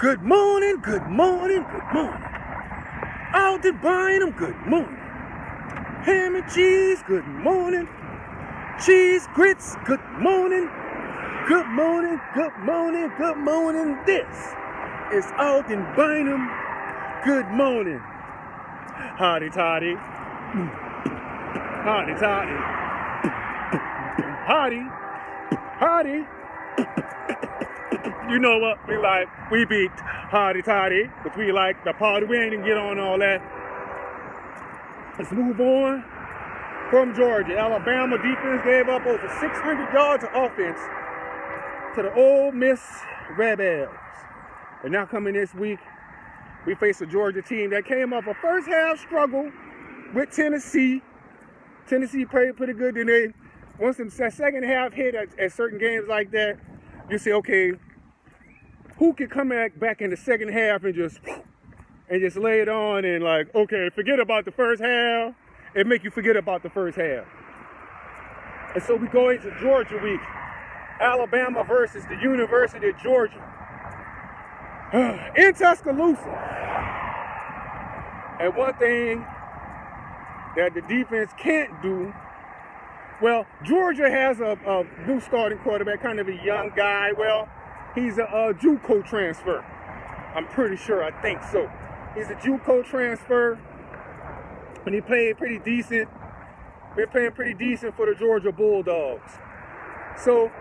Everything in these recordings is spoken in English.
Good morning, good morning, good morning. Out to Bynum, good morning. Ham and cheese, good morning. Cheese grits, good morning. Good morning, good morning, good morning. This is Alton Bynum. Good morning. Hotty toddy. Hotty toddy. Hotty. Hotty. You know what we like? We beat hotty toddy, but we like the party. We ain't even get on all that. Let's move on. From Georgia, Alabama defense gave up over 600 yards of offense to the Ole Miss Rebels. And now coming this week, we face a Georgia team that came off a first half struggle with Tennessee. Tennessee played pretty good. Then they, once the second half hit at certain games like that, you say, okay, who can come back in the second half and just lay it on and like, okay, forget about the first half and make you forget about the first half. And so we go into Georgia week. Alabama versus the University of Georgia. In Tuscaloosa. And one thing that the defense can't do, well, Georgia has a new starting quarterback, kind of a young guy. Well, he's a JUCO transfer. I'm pretty sure, I think so. He's a JUCO transfer, and he played pretty decent. Been playing pretty decent for the Georgia Bulldogs. So,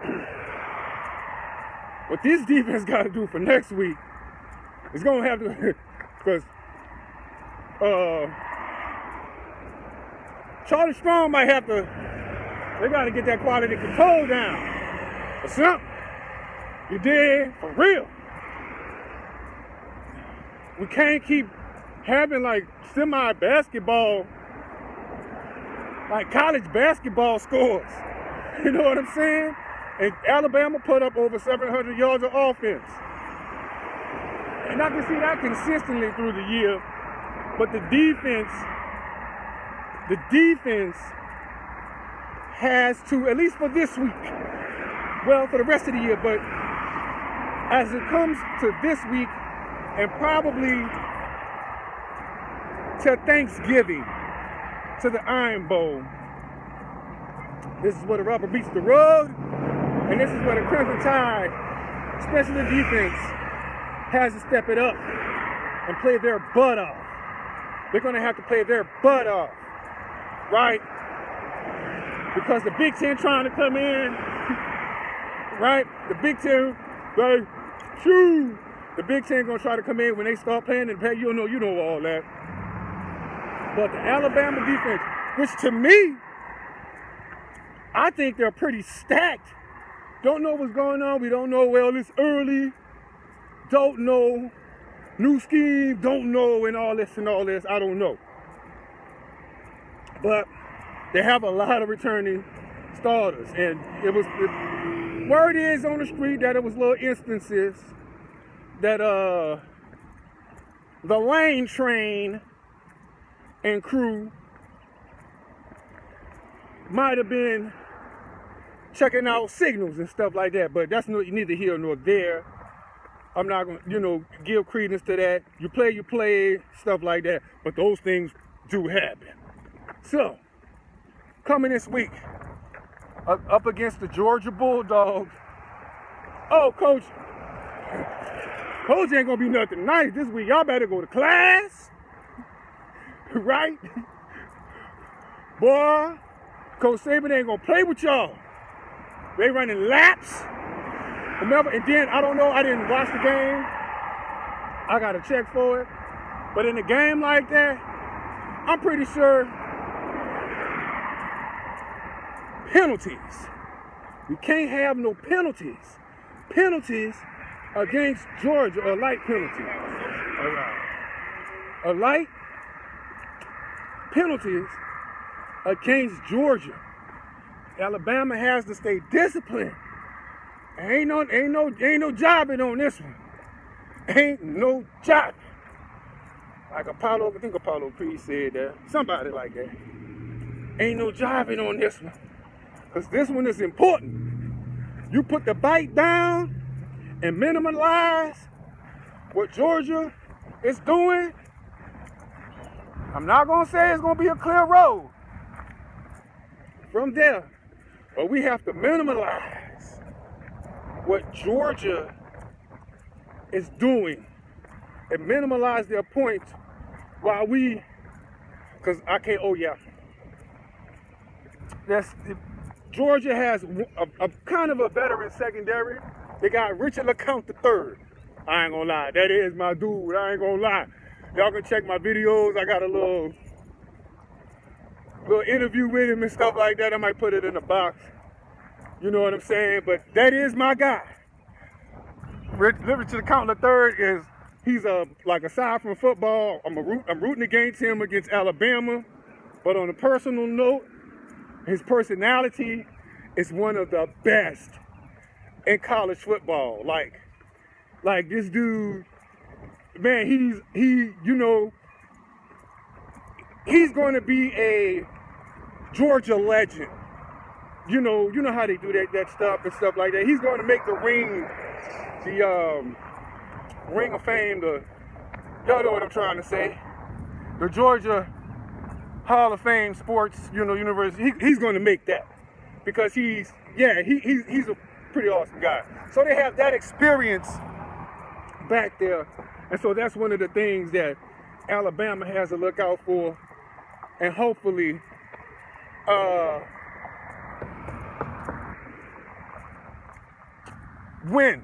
what this defense got to do for next week is going to have to, because Charlie Strong might have to, they got to get that quality control down or something. You did, for real. We can't keep having like semi-basketball, like college basketball scores. You know what I'm saying? And Alabama put up over 700 yards of offense. And I can see that consistently through the year. But the defense has to, at least for this week, well, for the rest of the year, but as it comes to this week and probably to Thanksgiving, to the Iron Bowl, this is where the rubber meets the road, and this is where the Crimson Tide, especially the defense, has to step it up and play their butt off. They're going to have to play their butt off, right? Because the Big Ten trying to come in, right? The Big Ten, right? Shoo! The Big Ten going to try to come in when they start playing and pay. You know all that. But the Alabama defense, which to me, I think they're pretty stacked. Don't know what's going on. We don't know. Well, it's early. Don't know. New scheme. Don't know. And all this. I don't know. But they have a lot of returning starters. And word is on the street that it was little instances that the Lane Train and crew might have been checking out signals and stuff like that, but that's neither here nor there. I'm not going to, give credence to that. You play, stuff like that, but those things do happen. So, coming this week, up against the Georgia Bulldogs. Oh, Coach ain't going to be nothing nice this week. Y'all better go to class, right? Boy, Coach Saban ain't going to play with y'all. They running laps. Remember, and then, I don't know, I didn't watch the game. I got to check for it. But in a game like that, I'm pretty sure penalties. We can't have no penalties. Penalties against Georgia are light penalties. A light penalties against Georgia. Alabama has to stay disciplined. Ain't no jobbing on this one. Ain't no jobbing. Like I think Apollo Creed said that. Somebody like that. Ain't no jobbing on this one. Because this one is important. You put the bite down and minimize what Georgia is doing, I'm not going to say it's going to be a clear road from there, but we have to minimize what Georgia is doing and minimize their points while we, because I can't, oh yeah, Georgia has a kind of a veteran secondary. They got Richard LeCounte III. I ain't gonna lie, that is my dude. I ain't gonna lie. Y'all can check my videos. I got a little interview with him and stuff like that. I might put it in the box. You know what I'm saying? But that is my guy. Richard LeCounte III he's like aside from football, I'm rooting against him against Alabama. But on a personal note, his personality is one of the best in college football. Like this dude, man, he's going to be a Georgia legend. You know how they do that stuff and stuff like that. He's going to make the ring of fame. Y'all know what I'm trying to say. The Georgia Hall of Fame sports, university. He's going to make that because he's a pretty awesome guy. So they have that experience back there, and so that's one of the things that Alabama has to look out for, and hopefully win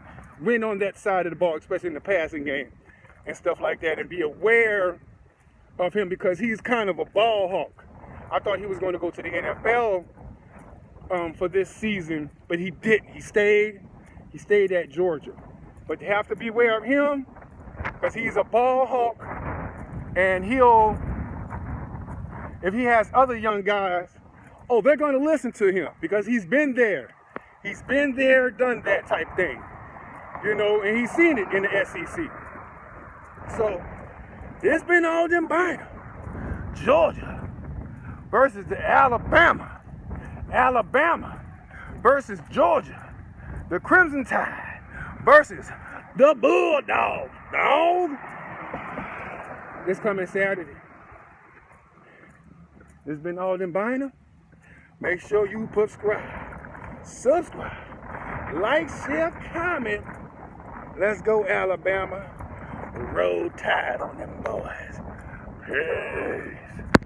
on that side of the ball, especially in the passing game and stuff like that, and be aware of him because he's kind of a ball hawk. I thought he was going to go to the NFL for this season, but he didn't. He stayed at Georgia. But you have to be aware of him because he's a ball hawk, and if he has other young guys, they're going to listen to him because he's been there. He's been there, done that type thing, and he's seen it in the SEC. So it's been all them binders. Georgia versus the Alabama versus Georgia, the Crimson Tide versus the Bulldogs, dog. This coming Saturday. This been all them binders. Make sure you subscribe, like, share, comment. Let's go, Alabama. Roll Tide on them boys. Peace.